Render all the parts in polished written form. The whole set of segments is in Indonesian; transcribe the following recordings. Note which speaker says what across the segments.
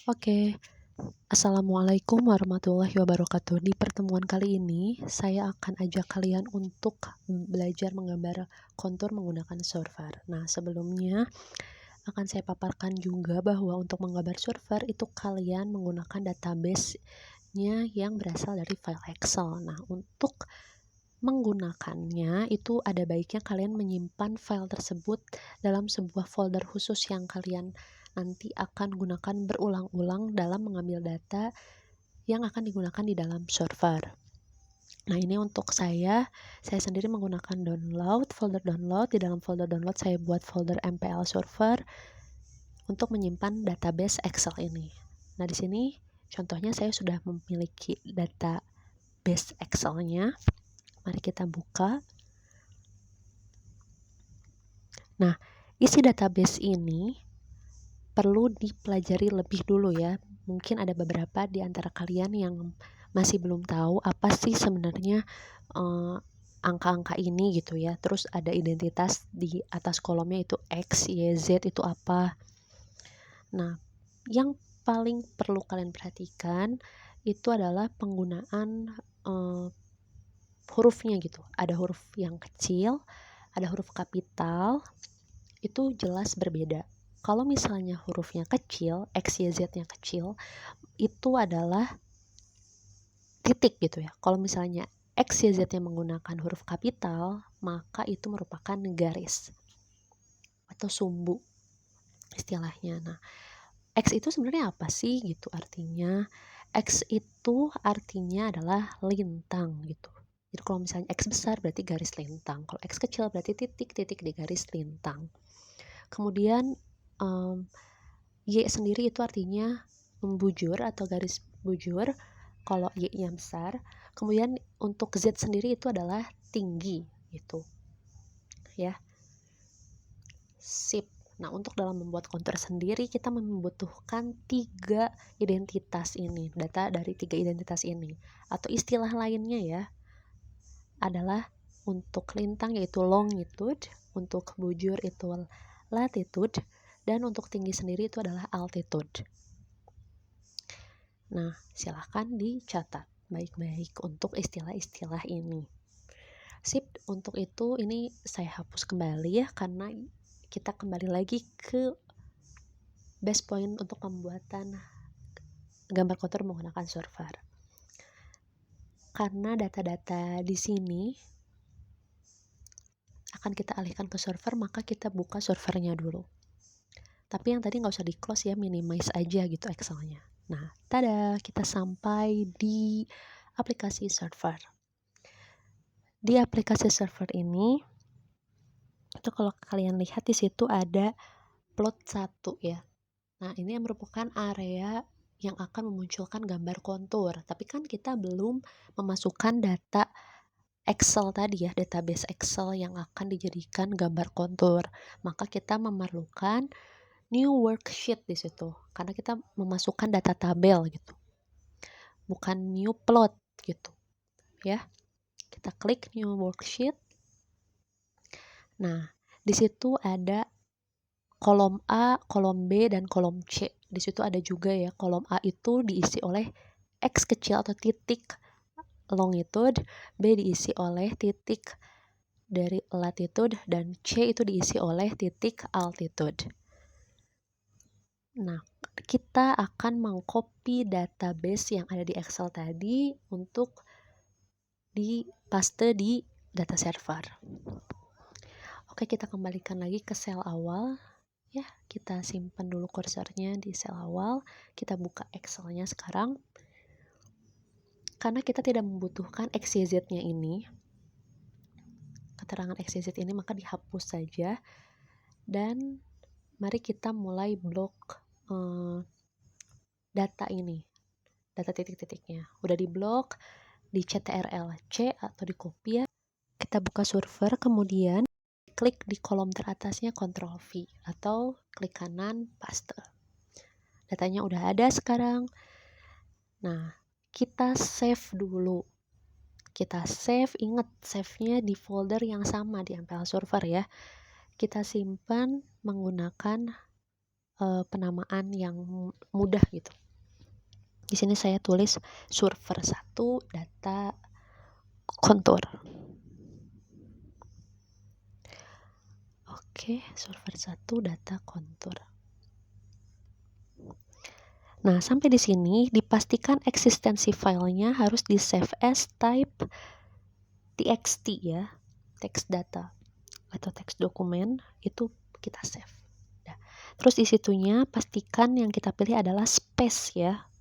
Speaker 1: Oke, Assalamualaikum warahmatullahi wabarakatuh. Di pertemuan kali ini, saya akan ajak kalian untuk belajar menggambar kontur menggunakan Solver. Nah, sebelumnya akan saya paparkan juga bahwa untuk menggambar Solver itu kalian menggunakan database-nya yang berasal dari file Excel. Nah, untuk menggunakannya itu ada baiknya kalian menyimpan file tersebut dalam sebuah folder khusus yang kalian nanti akan gunakan berulang-ulang dalam mengambil data yang akan digunakan di dalam server. Nah, ini untuk saya sendiri menggunakan folder download. Di dalam folder download saya buat folder MPL server untuk menyimpan database Excel ini. Nah, di sini contohnya saya sudah memiliki database Excel-nya. Mari kita buka. Nah, isi database ini perlu dipelajari lebih dulu ya. Mungkin ada beberapa di antara kalian yang masih belum tahu apa sih sebenarnya angka-angka ini gitu ya. Terus ada identitas di atas kolomnya itu X, Y, Z itu apa. Nah, yang paling perlu kalian perhatikan itu adalah penggunaan hurufnya gitu. Ada huruf yang kecil, ada huruf kapital, itu jelas berbeda. Kalau misalnya hurufnya kecil, X, Y, Z-nya kecil, itu adalah titik gitu ya. Kalau misalnya X, Y, Z-nya menggunakan huruf kapital, maka itu merupakan garis atau sumbu istilahnya. Nah, X itu sebenarnya apa sih gitu artinya? X itu artinya adalah lintang gitu. Jadi kalau misalnya X besar berarti garis lintang. Kalau X kecil berarti titik-titik di garis lintang. Kemudian Y sendiri itu artinya membujur atau garis bujur kalau Y-nya besar. Kemudian untuk Z sendiri itu adalah tinggi gitu ya. Sip. Nah, untuk dalam membuat kontur sendiri kita membutuhkan 3 identitas ini, data dari 3 identitas ini. Atau istilah lainnya ya adalah untuk lintang yaitu longitude, untuk bujur itu latitude, dan untuk tinggi sendiri itu adalah altitude. Nah, silahkan dicatat baik-baik untuk istilah-istilah ini. Sip, untuk itu ini saya hapus kembali ya, karena kita kembali lagi ke base point untuk pembuatan gambar kontur menggunakan Solver. Karena data-data di sini akan kita alihkan ke server, maka kita buka servernya dulu. Tapi yang tadi nggak usah di close ya, minimize aja gitu Excel-nya. Nah, tada, kita sampai di aplikasi server. Di aplikasi server ini, itu kalau kalian lihat di situ ada plot 1 ya. Nah, ini yang merupakan area yang akan memunculkan gambar kontur. Tapi kan kita belum memasukkan data Excel tadi ya, database Excel yang akan dijadikan gambar kontur. Maka kita memerlukan new worksheet di situ. Karena kita memasukkan data tabel gitu. Bukan new plot gitu. Ya. Kita klik new worksheet. Nah, di situ ada kolom A, kolom B, dan kolom C. Di situ ada juga ya, kolom A itu diisi oleh X kecil atau titik longitude, B diisi oleh titik dari latitude, dan C itu diisi oleh titik altitude. Nah, kita akan mengcopy database yang ada di Excel tadi untuk dipaste di data server. Oke, kita kembalikan lagi ke sel awal. Ya, kita simpan dulu kursornya di sel awal. Kita buka Excel-nya sekarang. Karena kita tidak membutuhkan XYZ-nya ini, keterangan XYZ ini, maka dihapus saja. Dan mari kita mulai blok data ini, data titik-titiknya. Udah di blok, di CTRL-C atau di copy ya. Kita buka server, kemudian klik di kolom teratasnya Ctrl V atau klik kanan paste. Datanya udah ada sekarang. Nah, kita save dulu. Kita save, ingat save-nya di folder yang sama di MPL server ya. Kita simpan menggunakan penamaan yang mudah gitu. Di sini saya tulis server 1 data kontur. Oke, server 1 data kontur. Nah, sampai di sini dipastikan eksistensi filenya harus di save as type txt ya, text data atau teks dokumen itu kita save. Nah, terus di situnya pastikan yang kita pilih adalah space ya.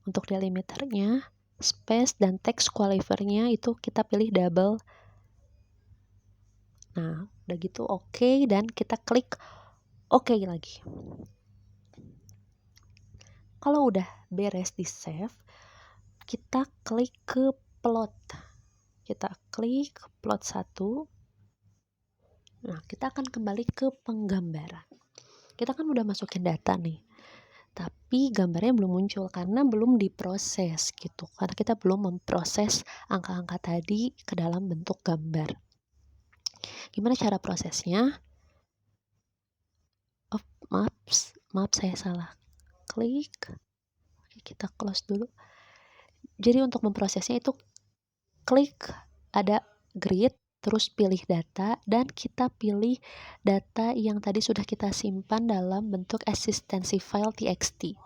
Speaker 1: Untuk delimiternya, space dan text qualifiernya itu kita pilih double. Nah, udah gitu oke, dan kita klik oke lagi. Kalau udah beres di save, kita klik ke plot. Kita klik plot 1. Nah, kita akan kembali ke penggambaran. Kita kan udah masukin data nih, tapi gambarnya belum muncul karena belum diproses gitu. Karena kita belum memproses angka-angka tadi ke dalam bentuk gambar. Gimana cara prosesnya? Oh, maaf saya salah klik. Oke, kita close dulu. Jadi untuk memprosesnya itu klik ada grid, terus pilih data, dan kita pilih data yang tadi sudah kita simpan dalam bentuk eksistensi file txt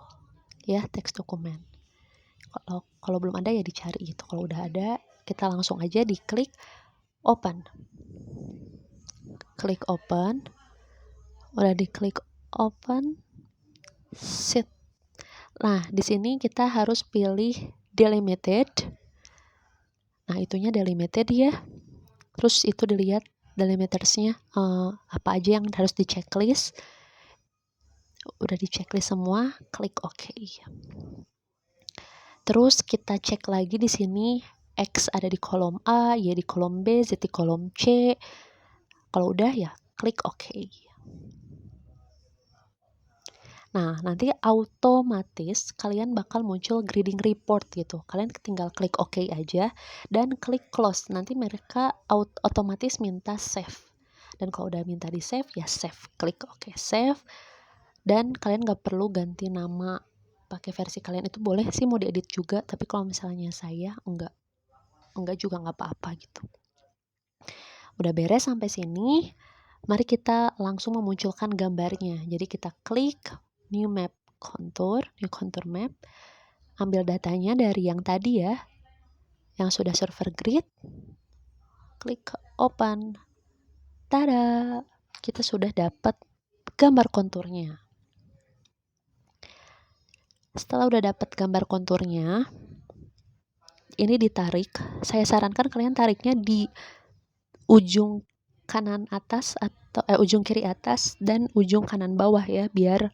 Speaker 1: ya, teks dokumen. Kalau belum ada ya dicari gitu. Kalau udah ada, kita langsung aja diklik open. Klik open. Udah diklik open, set. Nah, di sini kita harus pilih delimited. Nah, itunya delimited ya. Terus itu dilihat delimitersnya apa aja yang harus di checklist. Udah di checklist semua, klik OK. Terus kita cek lagi di sini X ada di kolom A, Y di kolom B, Z di kolom C. Kalau udah ya klik OK. Nah, nanti otomatis kalian bakal muncul grading report gitu. Kalian tinggal klik OK aja dan klik close. Nanti mereka otomatis minta save. Dan kalau udah minta di save, ya save. Klik OK, save. Dan kalian gak perlu ganti nama pakai versi kalian. Itu boleh sih mau diedit juga, tapi kalau misalnya saya enggak juga nggak apa-apa gitu. Udah beres sampai sini, mari kita langsung memunculkan gambarnya. Jadi kita klik new map contour, new contour map, ambil datanya dari yang tadi ya, yang sudah server grid, klik open. Tada, kita sudah dapat gambar konturnya. Setelah udah dapat gambar konturnya, ini ditarik. Saya sarankan kalian tariknya di ujung kanan atas atau ujung kiri atas dan ujung kanan bawah ya, biar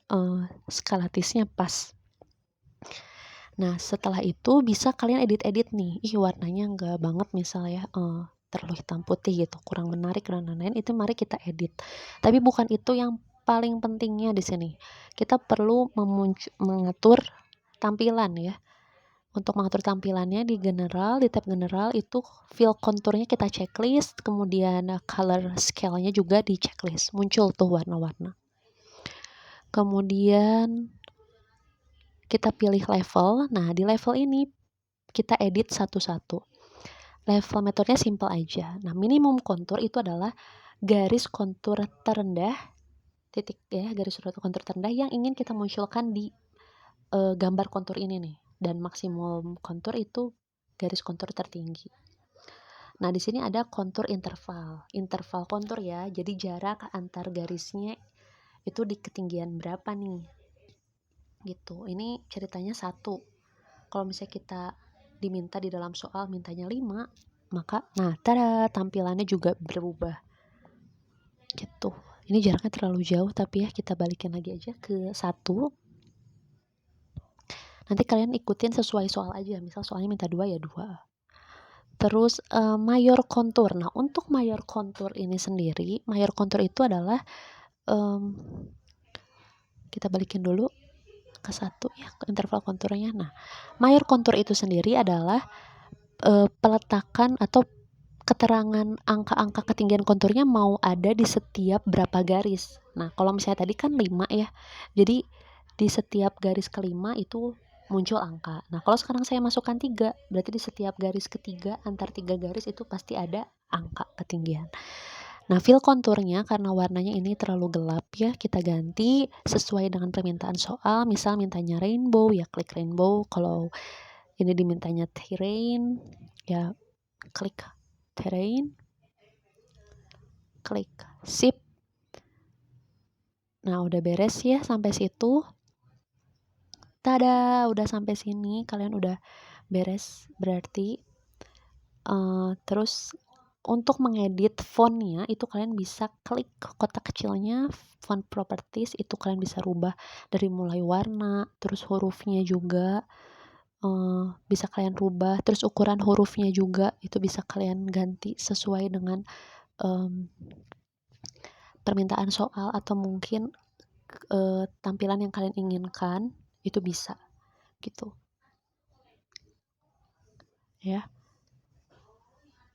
Speaker 1: skalatisnya pas. Nah, setelah itu bisa kalian edit-edit nih. Warnanya enggak banget misalnya terlalu hitam putih gitu, kurang menarik dan lain-lain, itu mari kita edit. Tapi bukan itu yang paling pentingnya di sini. Kita perlu mengatur tampilan ya. Untuk mengatur tampilannya di general, di tab general itu fill konturnya kita checklist, kemudian color scale-nya juga di checklist. Muncul tuh warna-warna. Kemudian kita pilih level. Nah, di level ini kita edit satu-satu. Level metodenya simple aja. Nah, minimum kontur itu adalah garis kontur terendah, titik ya, garis kontur terendah yang ingin kita munculkan di gambar kontur ini nih. Dan maksimum kontur itu garis kontur tertinggi. Nah, di sini ada kontur interval kontur ya. Jadi jarak antar garisnya itu di ketinggian berapa nih? Gitu. Ini ceritanya 1. Kalau misalnya kita diminta di dalam soal mintanya 5, maka tada, tampilannya juga berubah. Gitu. Ini jaraknya terlalu jauh, tapi ya kita balikin lagi aja ke 1. Nanti kalian ikutin sesuai soal aja. Misal soalnya minta 2 ya 2. Terus mayor kontur. Nah, untuk mayor kontur ini sendiri, mayor kontur itu adalah kita balikin dulu ke 1 ya, ke interval konturnya. Nah, mayor kontur itu sendiri adalah peletakan atau keterangan angka-angka ketinggian konturnya mau ada di setiap berapa garis. Nah, kalau misalnya tadi kan 5 ya. Jadi di setiap garis kelima itu muncul angka. Nah, kalau sekarang saya masukkan 3, berarti di setiap garis ketiga antar 3 garis itu pasti ada angka ketinggian. Nah, fill konturnya karena warnanya ini terlalu gelap ya, kita ganti sesuai dengan permintaan soal. Misal mintanya rainbow, ya klik rainbow. Kalau ini dimintanya terrain, ya klik terrain, klik sip. Nah, udah beres ya sampai situ. Tada, udah sampai sini kalian udah beres berarti. Terus untuk mengedit fontnya itu kalian bisa klik kotak kecilnya font properties, itu kalian bisa rubah dari mulai warna, terus hurufnya juga bisa kalian rubah, terus ukuran hurufnya juga itu bisa kalian ganti sesuai dengan permintaan soal atau mungkin tampilan yang kalian inginkan, itu bisa gitu ya.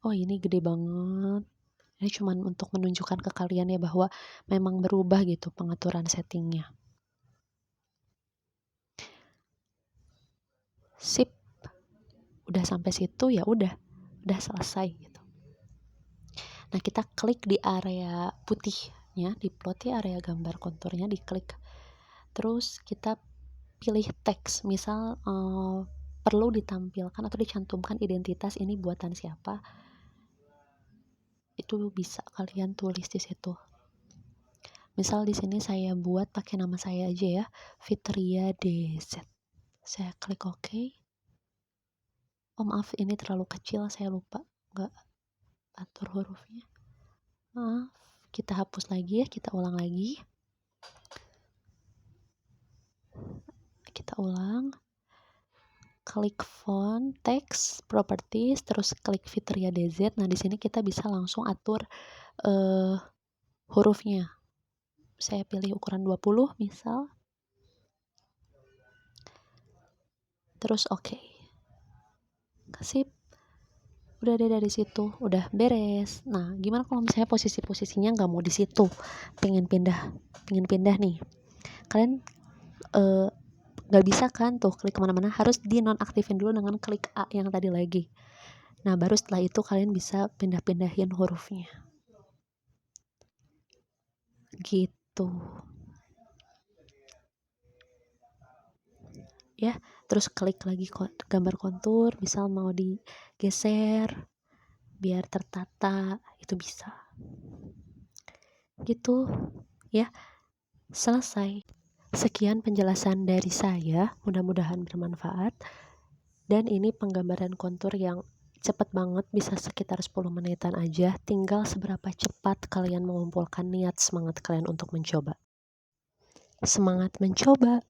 Speaker 1: Oh, ini gede banget. Ini cuman untuk menunjukkan ke kalian ya bahwa memang berubah gitu pengaturan settingnya. Sip, udah sampai situ ya udah selesai gitu. Nah, kita klik di area putihnya, di plot ya, area gambar konturnya diklik. Terus kita pilih teks, misal perlu ditampilkan atau dicantumkan identitas ini buatan siapa. Itu bisa kalian tulis di situ. Misal di sini saya buat pakai nama saya aja ya, Fitria DZ. Saya klik OK. Oh, maaf, ini terlalu kecil, saya lupa nggak atur hurufnya. Maaf, kita hapus lagi ya, kita ulang lagi. Kita ulang. Klik font, text, properties, terus klik Fitria DZ. Nah, di sini kita bisa langsung atur hurufnya. Saya pilih ukuran 20 misal. Terus OK. Sip. Udah ada dari situ, udah beres. Nah, gimana kalau misalnya posisinya nggak mau di situ, pengen pindah nih. Kalian nggak bisa kan tuh klik kemana-mana, harus dinonaktifin dulu dengan klik A yang tadi lagi. Nah, baru setelah itu kalian bisa pindah-pindahin hurufnya. Gitu. Ya, terus klik lagi gambar kontur, misal mau digeser biar tertata, itu bisa. Gitu ya, selesai. Sekian penjelasan dari saya, mudah-mudahan bermanfaat. Dan ini penggambaran kontur yang cepet banget, bisa sekitar 10 menitan aja. Tinggal seberapa cepat kalian mengumpulkan niat semangat kalian untuk mencoba. Semangat mencoba!